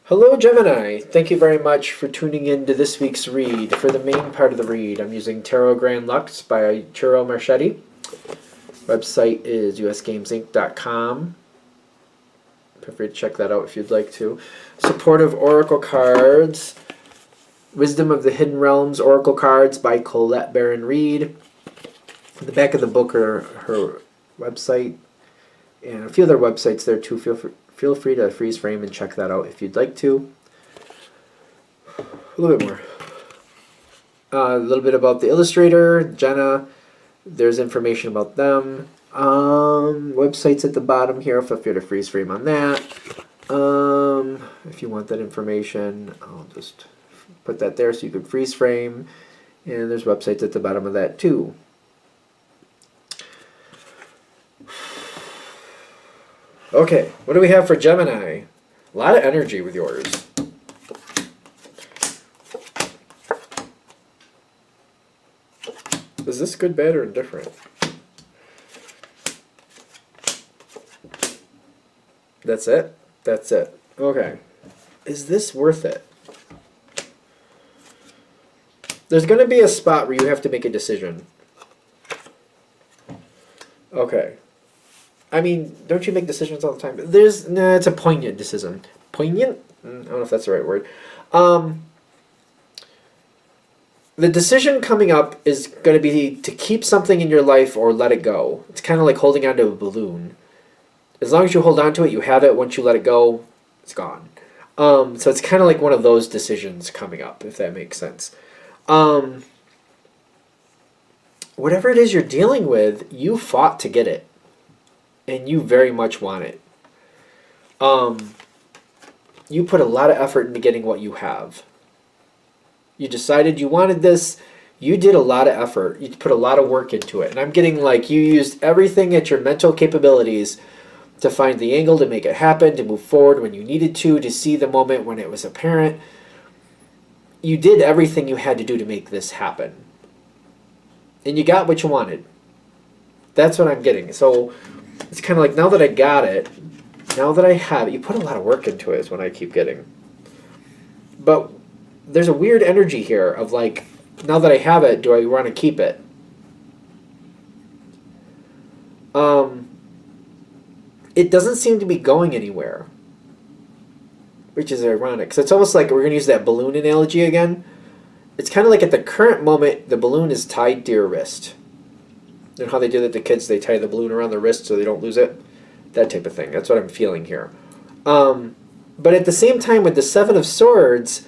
Hello, Gemini. Thank you very much for tuning in to this week's read. For the main part of the read, I'm using Tarot Grand Lux by Churro Marchetti. Website is usgamesinc.com. Feel free to check that out if you'd like to. Supportive Oracle cards. Wisdom of the Hidden Realms Oracle cards by Colette Baron Reed. In the back of the book are her website and a few other websites there too. Feel free to freeze frame and check that out if you'd like to. A little bit more. A little bit about the illustrator, Jenna. There's information about them. Websites at the bottom here. Feel free to freeze frame on that. If you want that information, I'll just put that there so you can freeze frame. And there's websites at the bottom of that too. Okay, what do we have for Gemini? A lot of energy with yours. Is this good, bad, or indifferent? That's it? That's it. Okay. Is this worth it? There's going to be a spot where you have to make a decision. Okay. I mean, don't you make decisions all the time? It's a poignant decision. Poignant? I don't know if that's the right word. The decision coming up is going to be to keep something in your life or let it go. It's kind of like holding onto a balloon. As long as you hold on to it, you have it. Once you let it go, it's gone. So it's kind of like one of those decisions coming up, if that makes sense. Whatever it is you're dealing with, you fought to get it. And you very much want it. You put a lot of effort into getting what you have. You decided you wanted this. You did a lot of effort. You put a lot of work into it. And I'm getting like you used everything at your mental capabilities to find the angle to make it happen, to move forward when you needed to see the moment when it was apparent. You did everything you had to do to make this happen. And you got what you wanted. That's what I'm getting. So it's kind of like, now that I got it, now that I have it, you put a lot of work into it is what I keep getting. But there's a weird energy here of like, now that I have it, do I want to keep it? It doesn't seem to be going anywhere, which is ironic. Because it's almost like we're going to use that balloon analogy again. It's kind of like at the current moment, the balloon is tied to your wrist. And how they do that to kids, they tie the balloon around their wrist so they don't lose it. That type of thing. That's what I'm feeling here. But at the same time, with the Seven of Swords,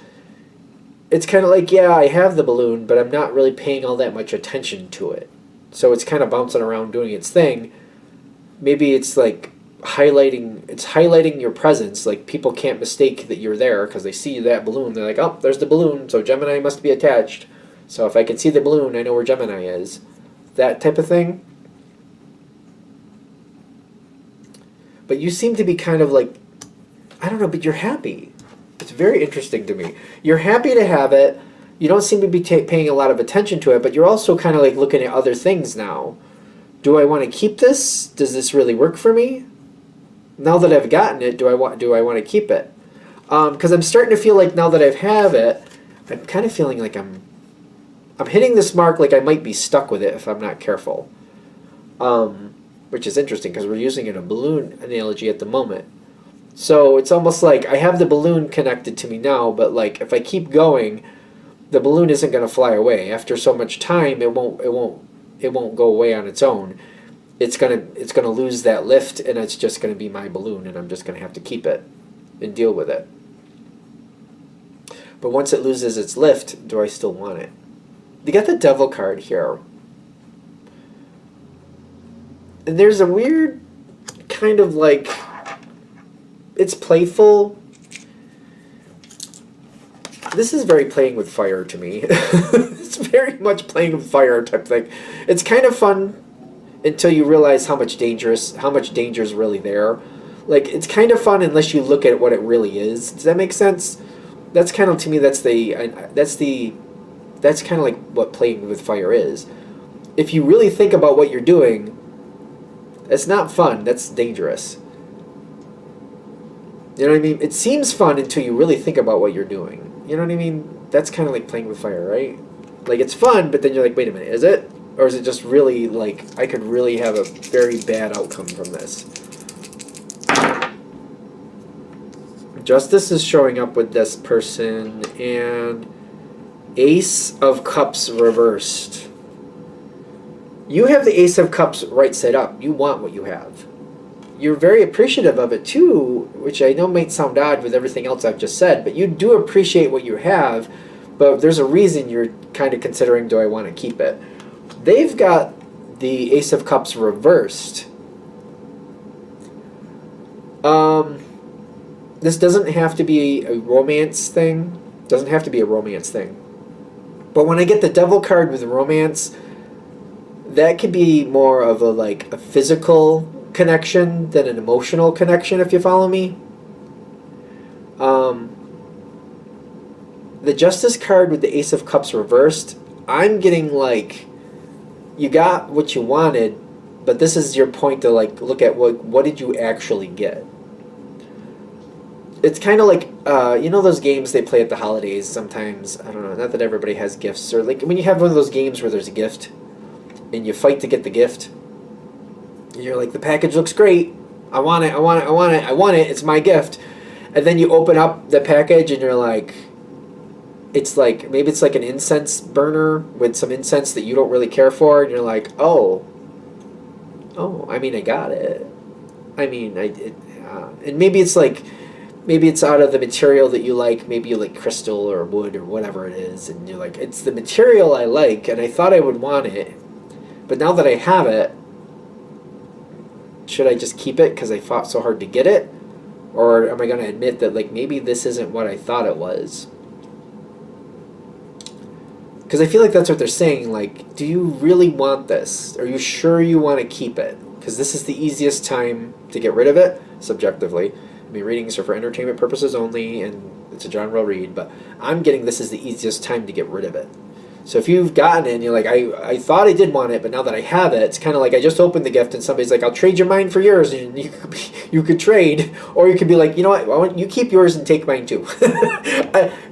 it's kind of like, yeah, I have the balloon, but I'm not really paying all that much attention to it. So it's kind of bouncing around doing its thing. Maybe it's like highlighting your presence. Like people can't mistake that you're there because they see that balloon. They're like, oh, there's the balloon, so Gemini must be attached. So if I can see the balloon, I know where Gemini is. That type of thing. But you seem to be kind of like, I don't know, but you're happy. It's very interesting to me. You're happy to have it. You don't seem to be paying a lot of attention to it, but you're also kind of like looking at other things now. Do I want to keep this? Does this really work for me? Now that I've gotten it, do I want to keep it? Because I'm starting to feel like now that I have it, I'm kind of feeling like I'm hitting this mark like I might be stuck with it if I'm not careful. Which is interesting because we're using it in a balloon analogy at the moment. So it's almost like I have the balloon connected to me now, but like if I keep going, the balloon isn't going to fly away. After so much time, it won't go away on its own. It's gonna lose that lift, and it's just gonna be my balloon, and I'm just gonna have to keep it and deal with it. But once it loses its lift, do I still want it? You got the Devil card here. And there's a weird kind of like, it's playful. This is very playing with fire to me. It's very much playing with fire type thing. It's kind of fun until you realize how much danger is really there. Like, it's kind of fun unless you look at what it really is. Does that make sense? That's kind of, to me, that's kind of like what playing with fire is. If you really think about what you're doing, it's not fun. That's dangerous. You know what I mean? It seems fun until you really think about what you're doing. You know what I mean? That's kind of like playing with fire, right? Like, it's fun, but then you're like, wait a minute, is it? Or is it just really, like, I could really have a very bad outcome from this? Justice is showing up with this person, and Ace of Cups reversed. You have the Ace of Cups right side up. You want what you have. You're very appreciative of it too, which I know might sound odd with everything else I've just said, but you do appreciate what you have, but there's a reason you're kind of considering, do I want to keep it? They've got the Ace of Cups reversed. This doesn't have to be a romance thing. Doesn't have to be a romance thing. But when I get the Devil card with romance, that could be more of a like a physical connection than an emotional connection, if you follow me. The Justice card with the Ace of Cups reversed, I'm getting like, you got what you wanted, but this is your point to like look at what did you actually get. It's kind of like, you know those games they play at the holidays sometimes, I don't know, not that everybody has gifts, or like when you have one of those games where there's a gift, and you fight to get the gift, you're like, the package looks great, I want it, I want it, I want it, I want it, it's my gift. And then you open up the package and you're like, it's like, maybe it's like an incense burner with some incense that you don't really care for, and you're like, oh, I mean, I got it. I mean, and maybe it's like, maybe it's out of the material that you like, maybe you like crystal or wood or whatever it is, and you're like, it's the material I like, and I thought I would want it, but now that I have it, should I just keep it because I fought so hard to get it? Or am I going to admit that, like, maybe this isn't what I thought it was? Because I feel like that's what they're saying, like, do you really want this? Are you sure you want to keep it? Because this is the easiest time to get rid of it, subjectively. I mean, readings are for entertainment purposes only, and it's a genre read, but I'm getting this is the easiest time to get rid of it. So if you've gotten it and you're like, I thought I did want it, but now that I have it, it's kind of like I just opened the gift and somebody's like, I'll trade your mine for yours, and you could trade, or you could be like, you know what, I want you keep yours and take mine too.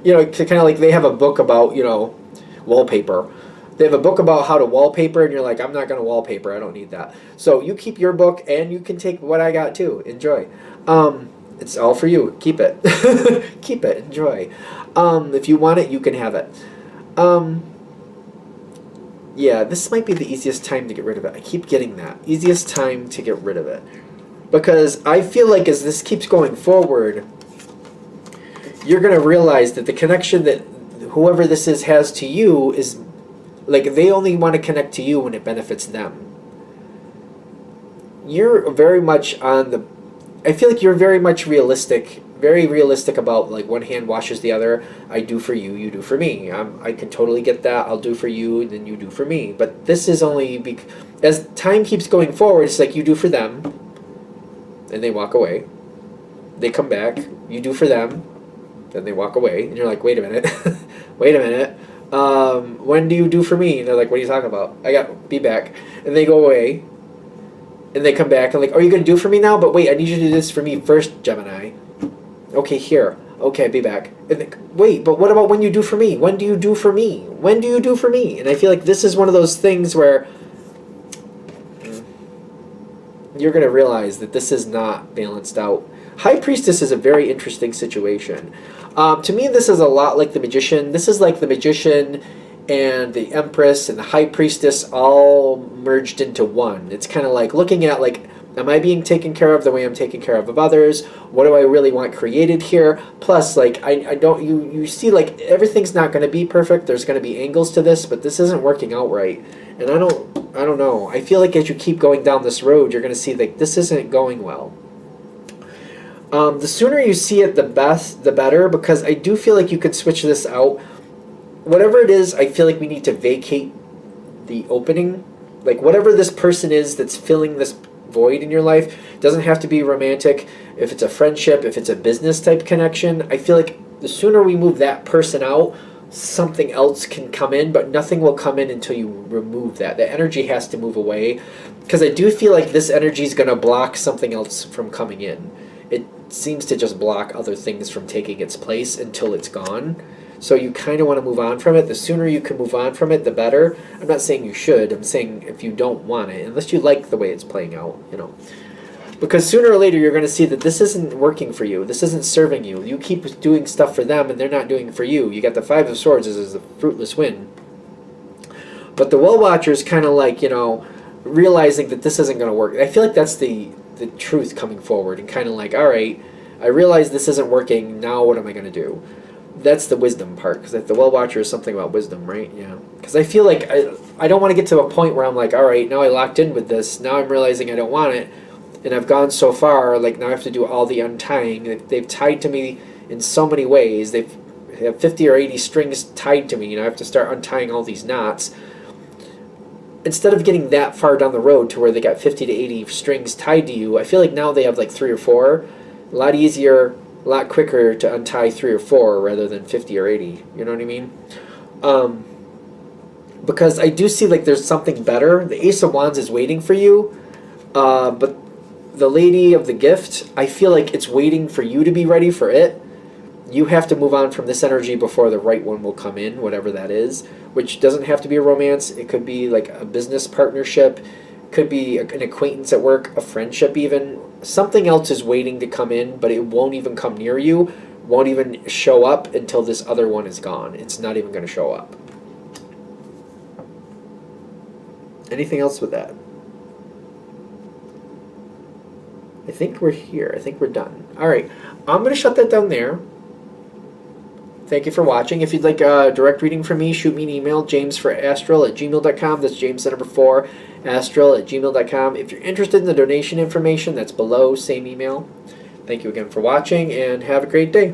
You know, kind of like they have a book about, you know, wallpaper. They have a book about how to wallpaper, and you're like, I'm not going to wallpaper, I don't need that. So you keep your book, and you can take what I got too. Enjoy. It's all for you. Keep it. Keep it. Enjoy. If you want it, you can have it. Yeah, this might be the easiest time to get rid of it. I keep getting that. Easiest time to get rid of it. Because I feel like as this keeps going forward, you're going to realize that the connection that whoever this is has to you is, like, they only want to connect to you when it benefits them. You're very much on the... I feel like you're very much realistic, very realistic about, like, one hand washes the other. I do for you, you do for me. I can totally get that. I'll do for you, and then you do for me. But this is only... as time keeps going forward, it's like you do for them, and they walk away. They come back, you do for them, then they walk away, and you're like, wait a minute. Wait a minute. When do you do for me? And they're like, what are you talking about? Be back. And they go away. And they come back and like, are you going to do for me now? But wait, I need you to do this for me first, Gemini. Okay, here. Okay, be back. And they, wait, but what about when you do for me? When do you do for me? When do you do for me? And I feel like this is one of those things where you're going to realize that this is not balanced out. High Priestess is a very interesting situation. To me, this is a lot like the Magician. This is like the Magician and the Empress and the High Priestess all merged into one. It's kind of like looking at, like, am I being taken care of the way I'm taking care of others? What do I really want created here? Plus, like, I don't, you see, like, everything's not going to be perfect. There's going to be angles to this, but this isn't working out right. And I don't know. I feel like as you keep going down this road, you're going to see, like, this isn't going well. The sooner you see it, the better, because I do feel like you could switch this out. Whatever it is, I feel like we need to vacate the opening. Like, whatever this person is that's filling this void in your life, doesn't have to be romantic. If it's a friendship, if it's a business type connection, I feel like the sooner we move that person out, something else can come in, but nothing will come in until you remove that. The energy has to move away, because I do feel like this energy is going to block something else from coming in. seems to just block other things from taking its place until it's gone. So you kind of want to move on from it. The sooner you can move on from it, the better. I'm not saying you should. I'm saying if you don't want it, unless you like the way it's playing out, you know. Because sooner or later you're going to see that this isn't working for you. This isn't serving you. You keep doing stuff for them and they're not doing it for you. You got the Five of Swords as a fruitless win. But the Well Watcher is kind of like, you know, realizing that this isn't going to work. I feel like that's the truth coming forward and kind of like, all right, I realize this isn't working. Now what am I going to do? That's the wisdom part, because the Well Watcher is something about wisdom, right? Yeah. Because I feel like I don't want to get to a point where I'm like, all right, now I locked in with this. Now I'm realizing I don't want it. And I've gone so far, like now I have to do all the untying. They've tied to me in so many ways. They have 50 or 80 strings tied to me. You know, I have to start untying all these knots. Instead of getting that far down the road to where they got 50 to 80 strings tied to you, I feel like now they have like 3 or 4. A lot easier, a lot quicker to untie 3 or 4 rather than 50 or 80. You know what I mean? Because I do see like there's something better. The Ace of Wands is waiting for you, but the Lady of the Gift, I feel like it's waiting for you to be ready for it. You have to move on from this energy before the right one will come in, whatever that is, which doesn't have to be a romance. It could be like a business partnership, could be an acquaintance at work, a friendship even. Something else is waiting to come in, but it won't even come near you, won't even show up until this other one is gone. It's not even going to show up. Anything else with that? I think we're here. I think we're done. All right. I'm going to shut that down there. Thank you for watching. If you'd like a direct reading from me, shoot me an email, jamesforastral@gmail.com. That's James, the number 4, astral@gmail.com. If you're interested in the donation information, that's below, same email. Thank you again for watching, and have a great day.